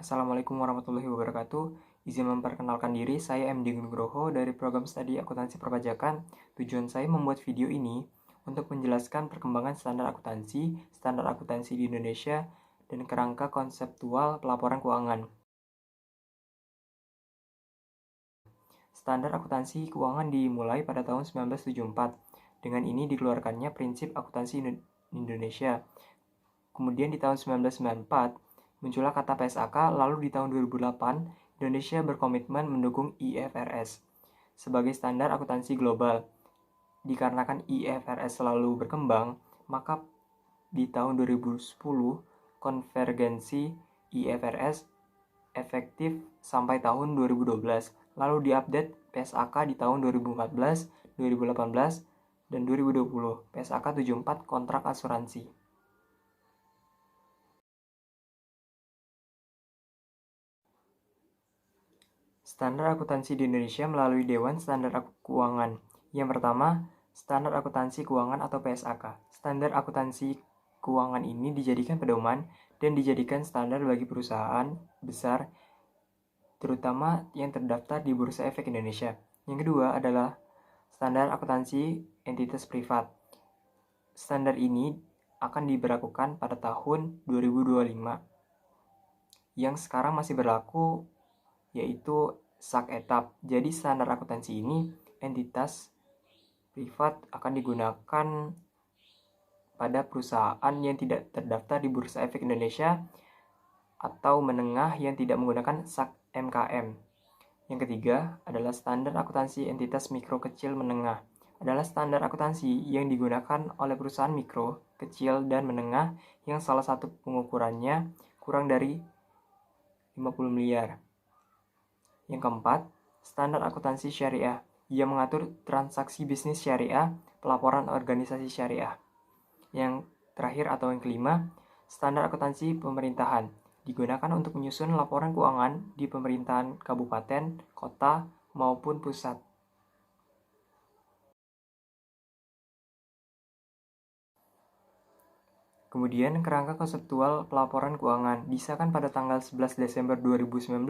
Assalamualaikum warahmatullahi wabarakatuh. Izin memperkenalkan diri, saya MD Nugroho dari program studi akuntansi perpajakan. Tujuan saya membuat video ini untuk menjelaskan perkembangan standar akuntansi di Indonesia, dan kerangka konseptual pelaporan keuangan. Standar akuntansi keuangan dimulai pada tahun 1974. Dengan ini dikeluarkannya prinsip akuntansi Indonesia. Kemudian di tahun 1994, muncullah kata PSAK, lalu di tahun 2008, Indonesia berkomitmen mendukung IFRS sebagai standar akuntansi global. Dikarenakan IFRS selalu berkembang, maka di tahun 2010, konvergensi IFRS efektif sampai tahun 2012, lalu diupdate PSAK di tahun 2014, 2018, dan 2020, PSAK 74 kontrak asuransi. Standar akuntansi di Indonesia melalui Dewan Standar Keuangan. Yang pertama, Standar Akuntansi Keuangan atau PSAK. Standar akuntansi keuangan ini dijadikan pedoman dan dijadikan standar bagi perusahaan besar, terutama yang terdaftar di Bursa Efek Indonesia. Yang kedua adalah Standar Akuntansi Entitas Privat. Standar ini akan diberlakukan pada tahun 2025. Yang sekarang masih berlaku yaitu SAK etap. Jadi standar akuntansi ini entitas privat akan digunakan pada perusahaan yang tidak terdaftar di Bursa Efek Indonesia atau menengah yang tidak menggunakan SAK MKM. Yang ketiga adalah standar akuntansi entitas mikro kecil menengah. Adalah standar akuntansi yang digunakan oleh perusahaan mikro, kecil, dan menengah yang salah satu pengukurannya kurang dari 50 miliar. Yang keempat, standar akuntansi syariah yang mengatur transaksi bisnis syariah, pelaporan organisasi syariah. Yang terakhir atau yang kelima, standar akuntansi pemerintahan digunakan untuk menyusun laporan keuangan di pemerintahan kabupaten, kota, maupun pusat. Kemudian, kerangka konseptual pelaporan keuangan disahkan pada tanggal 11 Desember 2019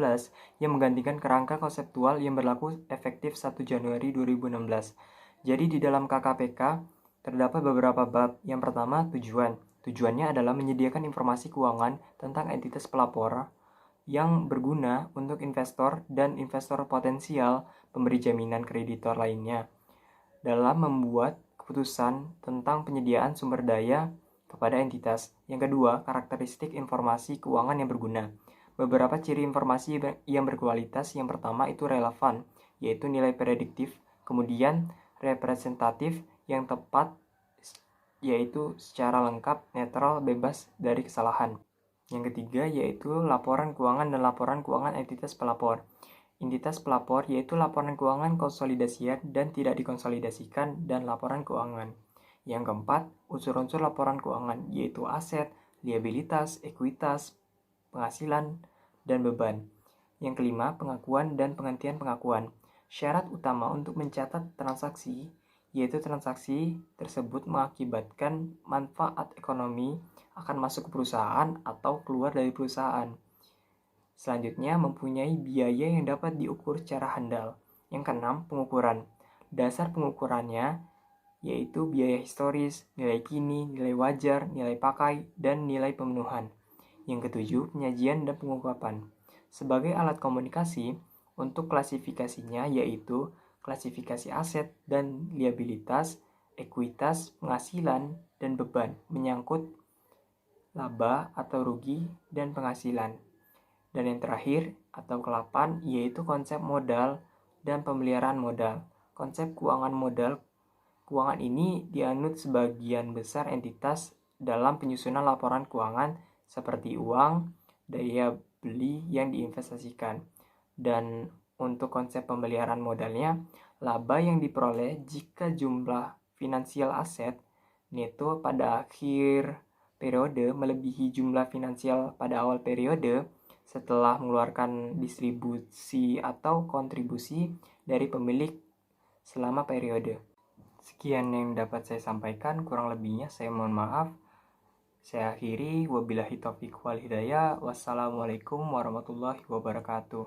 yang menggantikan kerangka konseptual yang berlaku efektif 1 Januari 2016. Jadi di dalam KKPK terdapat beberapa bab. Yang pertama, tujuan. Tujuannya adalah menyediakan informasi keuangan tentang entitas pelapor yang berguna untuk investor dan investor potensial, pemberi jaminan kreditor lainnya, dalam membuat keputusan tentang penyediaan sumber daya kepada entitas. Yang kedua, karakteristik informasi keuangan yang berguna. Beberapa ciri informasi yang berkualitas. Yang pertama itu relevan, yaitu nilai prediktif. Kemudian representatif, yang tepat, yaitu secara lengkap, netral, bebas dari kesalahan. Yang ketiga yaitu laporan keuangan dan laporan keuangan entitas pelapor. Entitas pelapor yaitu laporan keuangan konsolidasian dan tidak dikonsolidasikan dan laporan keuangan. Yang keempat, unsur-unsur laporan keuangan yaitu aset, liabilitas, ekuitas, penghasilan, dan beban. Yang kelima, pengakuan dan penghentian pengakuan. Syarat utama untuk mencatat transaksi yaitu transaksi tersebut mengakibatkan manfaat ekonomi akan masuk ke perusahaan atau keluar dari perusahaan. Selanjutnya, mempunyai biaya yang dapat diukur secara handal. Yang keenam, pengukuran. Dasar pengukurannya yaitu biaya historis, nilai kini, nilai wajar, nilai pakai, dan nilai pemenuhan. Yang ketujuh, penyajian dan pengungkapan. Sebagai alat komunikasi, untuk klasifikasinya yaitu klasifikasi aset dan liabilitas, ekuitas, penghasilan, dan beban, menyangkut laba atau rugi, dan penghasilan. Dan yang terakhir atau ke-8 yaitu konsep modal dan pemeliharaan modal. Konsep keuangan ini dianut sebagian besar entitas dalam penyusunan laporan keuangan seperti uang, daya beli yang diinvestasikan. Dan untuk konsep pemeliharaan modalnya, laba yang diperoleh jika jumlah finansial aset neto pada akhir periode melebihi jumlah finansial pada awal periode setelah mengeluarkan distribusi atau kontribusi dari pemilik selama periode. Sekian yang dapat saya sampaikan, kurang lebihnya saya mohon maaf. Saya akhiri, wabillahi taufiq wal hidayah. Wassalamualaikum warahmatullahi wabarakatuh.